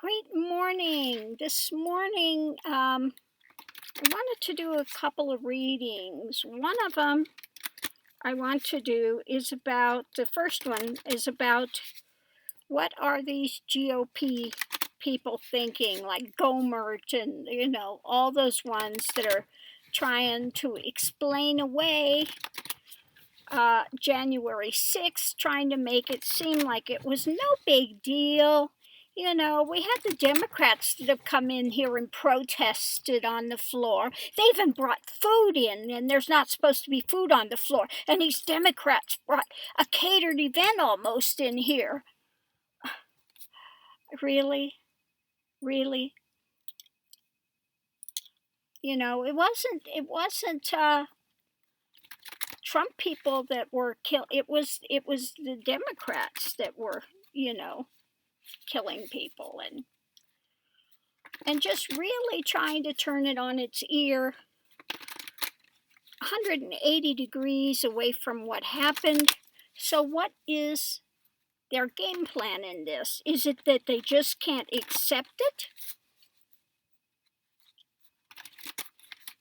Great morning. This morning, I wanted to do a couple of readings. One of them I want to do is about, the first one is about what are these GOP people thinking, like Ghomert and, all those ones that are trying to explain away January 6th, trying to make it seem like it was no big deal. We had the Democrats that have come in here and protested on the floor. They even brought food in, and there's not supposed to be food on the floor. And these Democrats brought a catered event almost in here. Really? Really? It wasn't Trump people that were killed. It was the Democrats that were, killing people and just really trying to turn it on its ear 180 degrees away from what happened. So what is their game plan in this? Is it that they just can't accept it?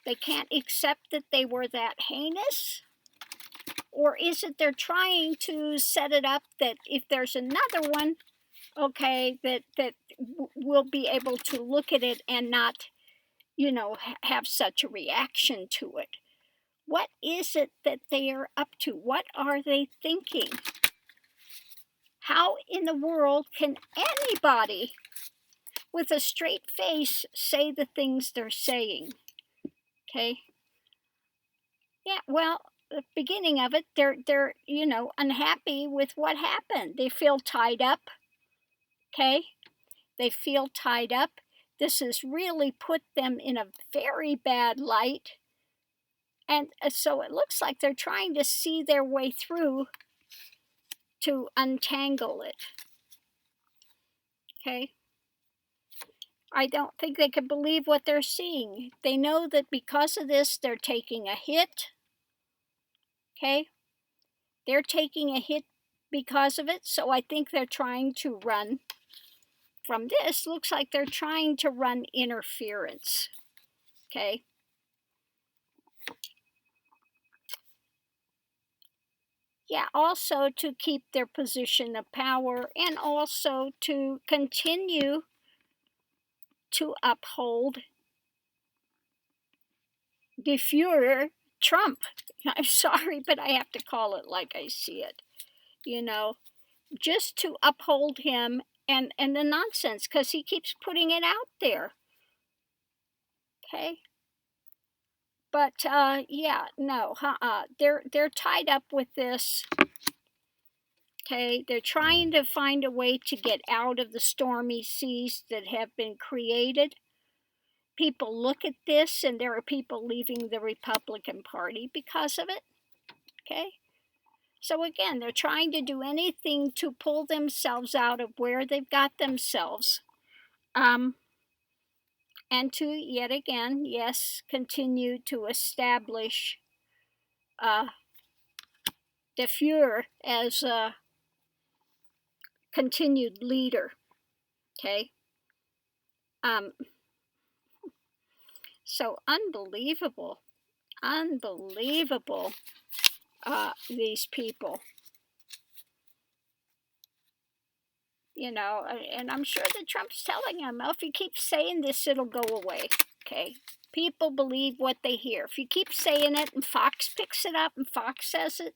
They can't accept that they were that heinous? Or is it they're trying to set it up that if there's another one, okay, that we'll be able to look at it and not, have such a reaction to it? What is it that they are up to? What are they thinking? How in the world can anybody with a straight face say the things they're saying? Okay? Yeah, well, the beginning of it, they're unhappy with what happened. They feel tied up. Okay? They feel tied up. This has really put them in a very bad light. And so it looks like they're trying to see their way through to untangle it. Okay? I don't think they can believe what they're seeing. They know that because of this, they're taking a hit. Okay? They're taking a hit because of it, so I think they're trying to run from this. Looks like they're trying to run interference. Okay? Yeah, also to keep their position of power and also to continue to uphold the Führer, Trump. I'm sorry, but I have to call it like I see it. Just to uphold him and the nonsense, because he keeps putting it out there. Okay? But they're tied up with this. Okay, they're trying to find a way to get out of the stormy seas that have been created. People look at this, and there are people leaving the Republican Party because of it. Okay? So again, they're trying to do anything to pull themselves out of where they've got themselves. And to, yet again, yes, continue to establish the Führer as a continued leader. Okay? So unbelievable, these people. And I'm sure that Trump's telling them, if you keep saying this, it'll go away. Okay? People believe what they hear. If you keep saying it and Fox picks it up and Fox says it,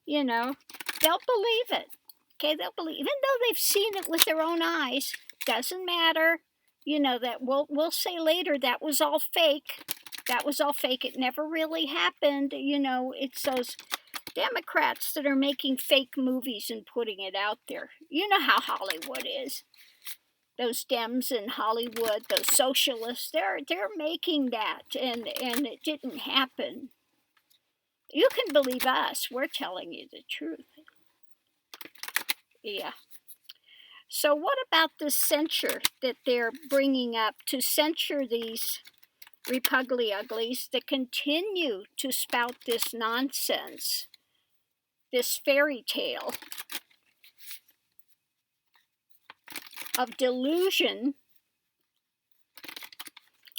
they'll believe it. Okay? They'll believe, even though they've seen it with their own eyes, doesn't matter. That we'll say later that was all fake. That was all fake. It never really happened. It's those Democrats that are making fake movies and putting it out there. You know how Hollywood is. Those Dems in Hollywood, those socialists, they're making that, and it didn't happen. You can believe us. We're telling you the truth. Yeah. So what about the censure that they're bringing up to censure these Repugly-Uglies that continue to spout this nonsense, this fairy tale? of delusion,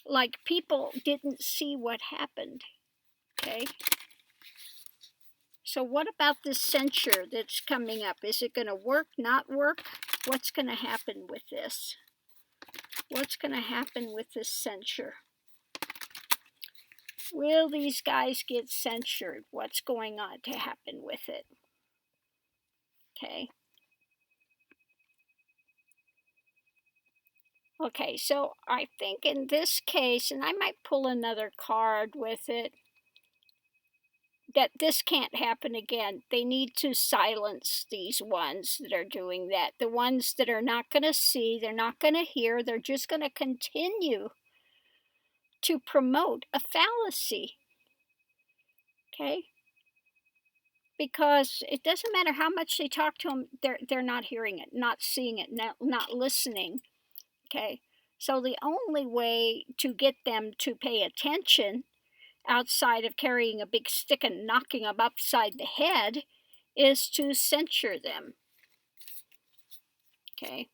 like people didn't see what happened, okay? So what about this censure that's coming up? Is it going to work, not work? What's going to happen with this? What's going to happen with this censure? Will these guys get censured? What's going on to happen with it? Okay. Okay, so I think in this case, and I might pull another card with it, that this can't happen again. They need to silence these ones that are doing that. The ones that are not going to see, they're not going to hear, they're just going to continue to promote a fallacy. Okay? Because it doesn't matter how much they talk to them, they're not hearing it, not seeing it, not listening. Okay? So the only way to get them to pay attention outside of carrying a big stick and knocking them upside the head is to censure them. Okay.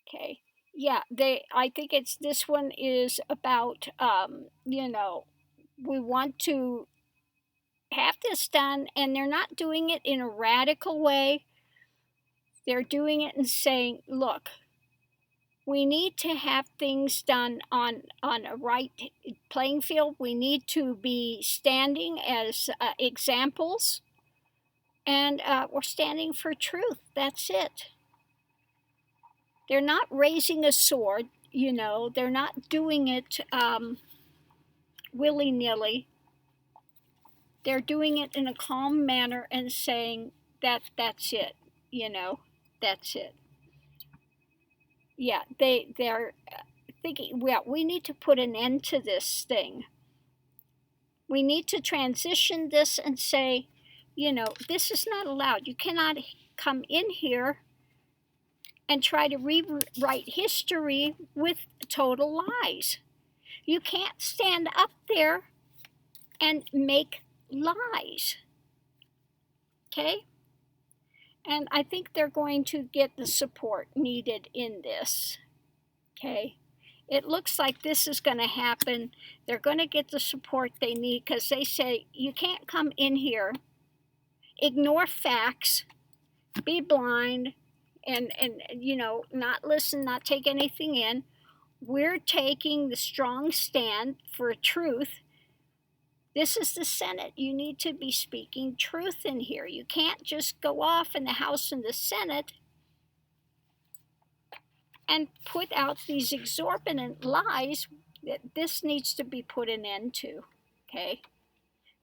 Okay. Yeah, I think it's this one is about you know, we want to have this done, and they're not doing it in a radical way. They're doing it and saying, look, we need to have things done on a right playing field. We need to be standing as examples, and we're standing for truth. That's it. They're not raising a sword, you know, they're not doing it willy-nilly. They're doing it in a calm manner and saying that's it, you know, that's it. Yeah, they're thinking, well, we need to put an end to this thing. We need to transition this and say, you know, this is not allowed. You cannot come in here and try to rewrite history with total lies. You can't stand up there and make lies. Okay? And I think they're going to get the support needed in this. Okay? It looks like this is going to happen. They're going to get the support they need because they say, you can't come in here, ignore facts, be blind, and you know, not listen, not take anything in. We're taking the strong stand for truth. This is the Senate. You need to be speaking truth in here. You can't just go off in the House and the Senate and put out these exorbitant lies. That this needs to be put an end to. Okay?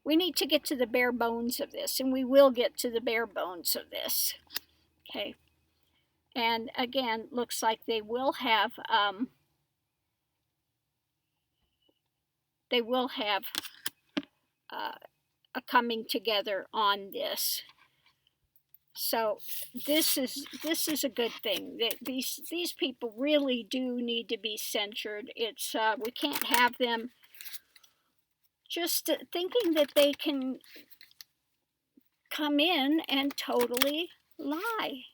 We need to get to the bare bones of this, and we will get to the bare bones of this. Okay? And again, looks like they will have a coming together on this. So this is a good thing. These people really do need to be censured. It's we can't have them just thinking that they can come in and totally lie.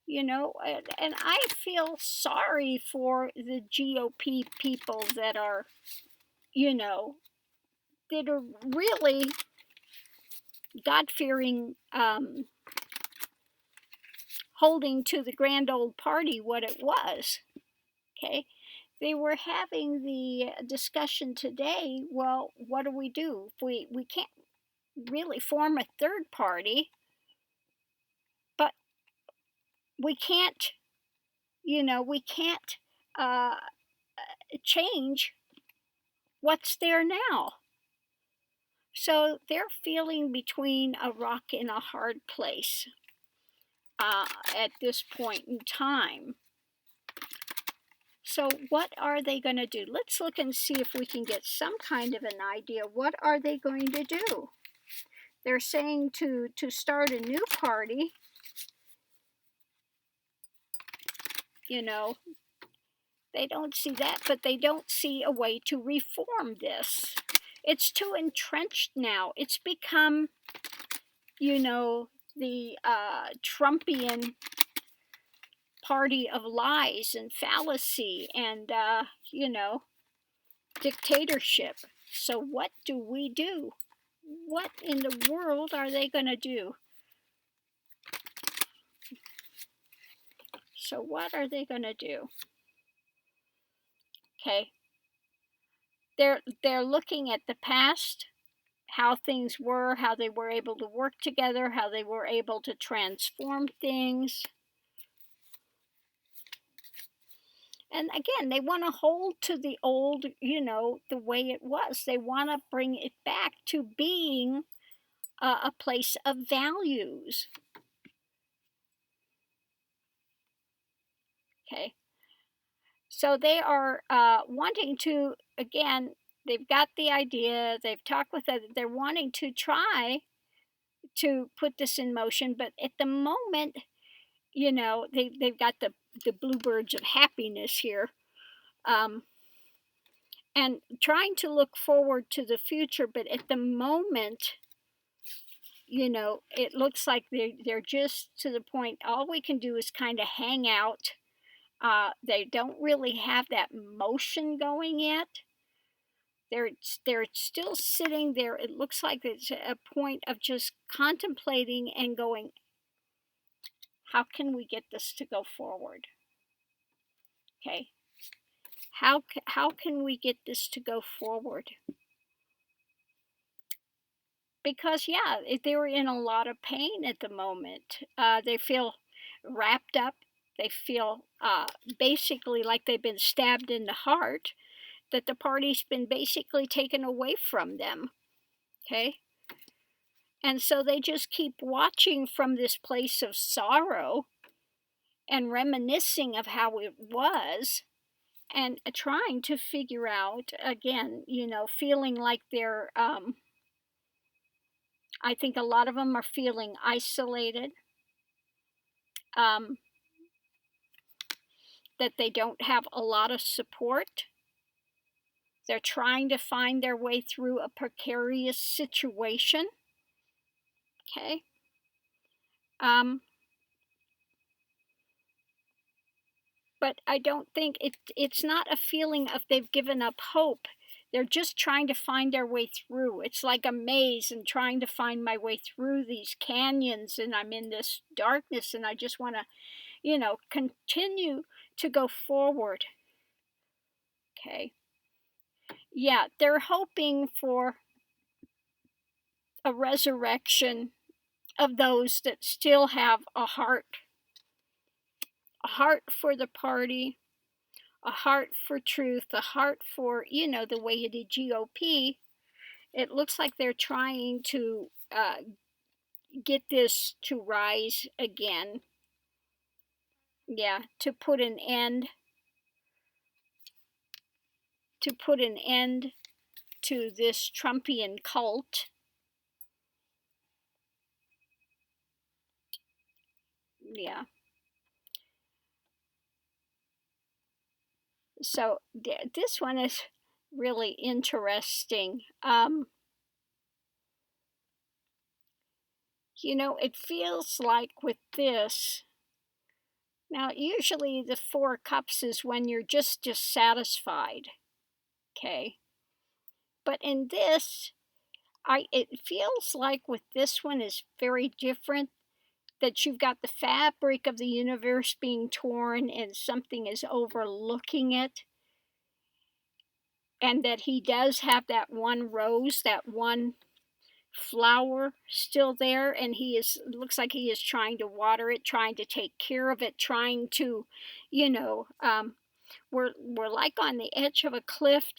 You know, and I feel sorry for the GOP people that are, you know, that are really God-fearing, holding to the grand old party what it was. Okay? They were having the discussion today, well, what do? We can't really form a third party, but we can't, you know, we can't change what's there now. So they're feeling between a rock and a hard place at this point in time. So what are they going to do? Let's look and see if we can get some kind of an idea. What are they going to do? They're saying to start a new party. You know, they don't see that, but they don't see a way to reform this. It's too entrenched now. It's become, the Trumpian party of lies and fallacy and, dictatorship. So what do we do? What in the world are they going to do? So what are they going to do? Okay. They're looking at the past, how things were, how they were able to work together, how they were able to transform things. And again, they want to hold to the old, the way it was. They want to bring it back to being a place of values. Okay. So they are wanting to, again, they've got the idea, they've talked with it, they're wanting to try to put this in motion, but at the moment, they've got the bluebirds of happiness here. And trying to look forward to the future, but at the moment, it looks like they're just to the point, all we can do is kind of hang out. They don't really have that motion going yet. They're still sitting there. It looks like it's a point of just contemplating and going, how can we get this to go forward? Okay. How can we get this to go forward? Because, yeah, they're in a lot of pain at the moment. They feel wrapped up. They feel basically like they've been stabbed in the heart, that the party's been basically taken away from them. Okay? And so they just keep watching from this place of sorrow and reminiscing of how it was and trying to figure out, again, feeling like they're, I think a lot of them are feeling isolated, that they don't have a lot of support. They're trying to find their way through a precarious situation. Okay. But I don't think it's not a feeling of they've given up hope. They're just trying to find their way through. It's like a maze and trying to find my way through these canyons, and I'm in this darkness, and I just want to, continue to go forward. Okay. Yeah, they're hoping for a resurrection of those that still have a heart for the party, a heart for truth, a heart for, the way the GOP. It looks like they're trying to get this to rise again. Yeah, to put an end to this Trumpian cult. Yeah. So this one is really interesting. It feels like with this, now usually the Four of Cups is when you're just dissatisfied. Okay. But in this, it feels like with this one is very different, that you've got the fabric of the universe being torn and something is overlooking it, and that he does have that one rose, that one flower still there, and looks like he is trying to water it, trying to take care of it, trying to, we're like on the edge of a cliff.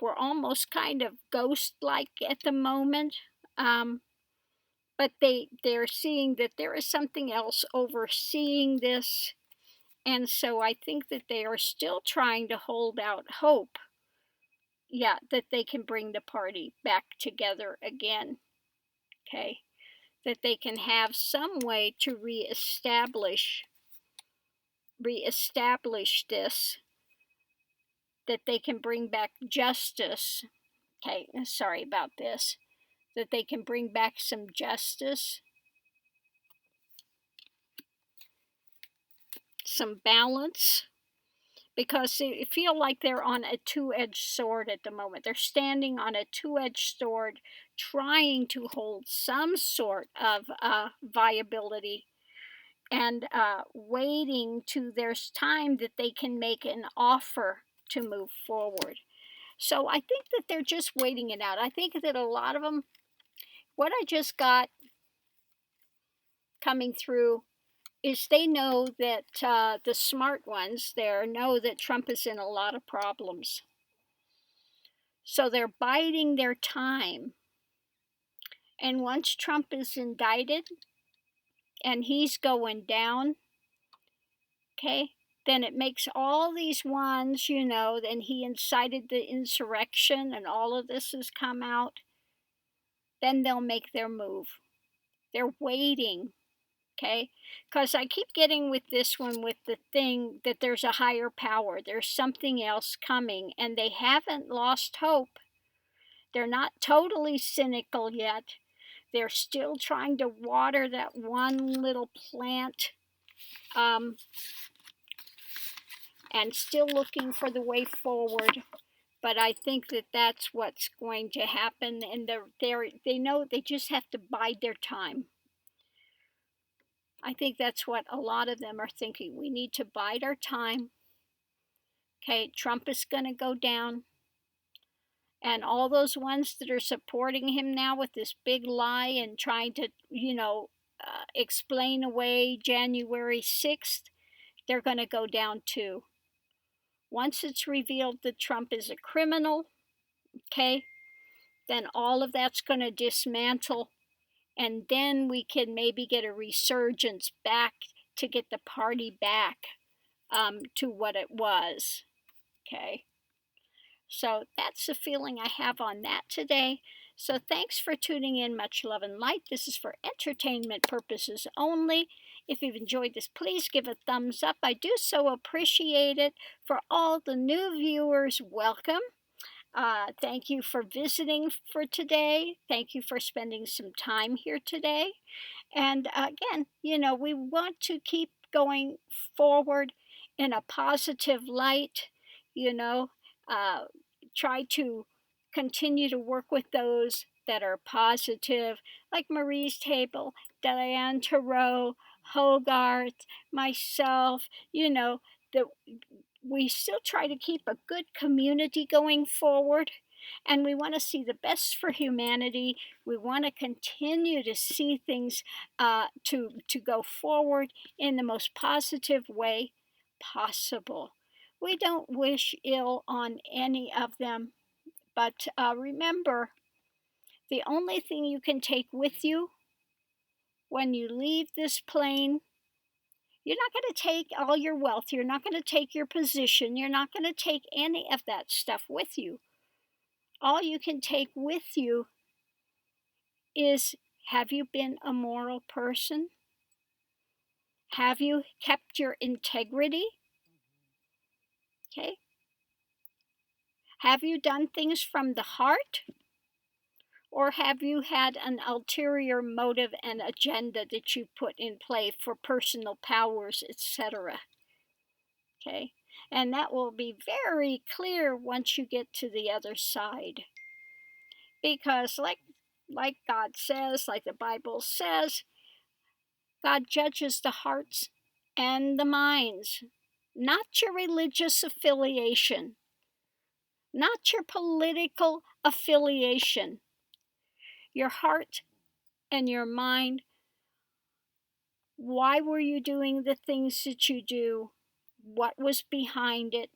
We're almost kind of ghost-like at the moment, but they're seeing that there is something else overseeing this, and so I think that they are still trying to hold out hope, yeah, that they can bring the party back together again. Okay, that they can have some way to reestablish this, that they can bring back justice. Okay, sorry about this. That they can bring back some justice, some balance, because they feel like they're on a two-edged sword at the moment. They're standing on a two-edged sword, trying to hold some sort of viability, and waiting to there's time that they can make an offer to move forward. So I think that they're just waiting it out. I think that a lot of them, what I just got coming through, is they know that the smart ones there know that Trump is in a lot of problems. So they're biding their time. And once Trump is indicted and he's going down, okay, then it makes all these ones, and he incited the insurrection and all of this has come out. Then they'll make their move. They're waiting, okay? Because I keep getting with this one with the thing that there's a higher power. There's something else coming, and they haven't lost hope. They're not totally cynical yet. They're still trying to water that one little plant, and still looking for the way forward. But I think that that's what's going to happen, and they know they just have to bide their time. I think that's what a lot of them are thinking. We need to bide our time. Okay, Trump is going to go down. And all those ones that are supporting him now with this big lie and trying to, explain away January 6th, they're going to go down too. Once it's revealed that Trump is a criminal, okay, then all of that's going to dismantle. And then we can maybe get a resurgence back to get the party back to what it was. Okay. So that's the feeling I have on that today. So thanks for tuning in. Much love and light. This is for entertainment purposes only. If you've enjoyed this, please give a thumbs up. I do so appreciate it. For all the new viewers, welcome. Thank you for visiting for today. Thank you for spending some time here today. And again, we want to keep going forward in a positive light, try to continue to work with those that are positive, like Marie's Table, Diane Tarot, Hogarth, myself, that we still try to keep a good community going forward. And we want to see the best for humanity. We want to continue to see things to go forward in the most positive way possible. We don't wish ill on any of them, but remember, the only thing you can take with you when you leave this plane, you're not going to take all your wealth, you're not going to take your position, you're not going to take any of that stuff with you. All you can take with you is, have you been a moral person? Have you kept your integrity? Okay. Have you done things from the heart? Or have you had an ulterior motive and agenda that you put in play for personal powers, etc.? Okay. And that will be very clear once you get to the other side. Because like God says, like the Bible says, God judges the hearts and the minds, not your religious affiliation, not your political affiliation, your heart and your mind. Why were you doing the things that you do? What was behind it?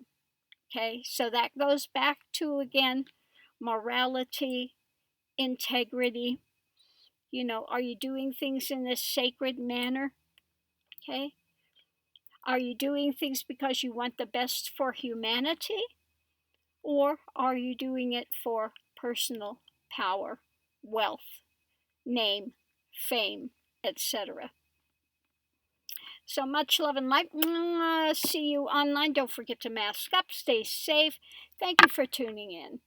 Okay, so that goes back to, again, morality, integrity. Are you doing things in this sacred manner? Okay. Are you doing things because you want the best for humanity? Or are you doing it for personal power, wealth, name, fame, etc.? So much love and light. See you online. Don't forget to mask up. Stay safe. Thank you for tuning in.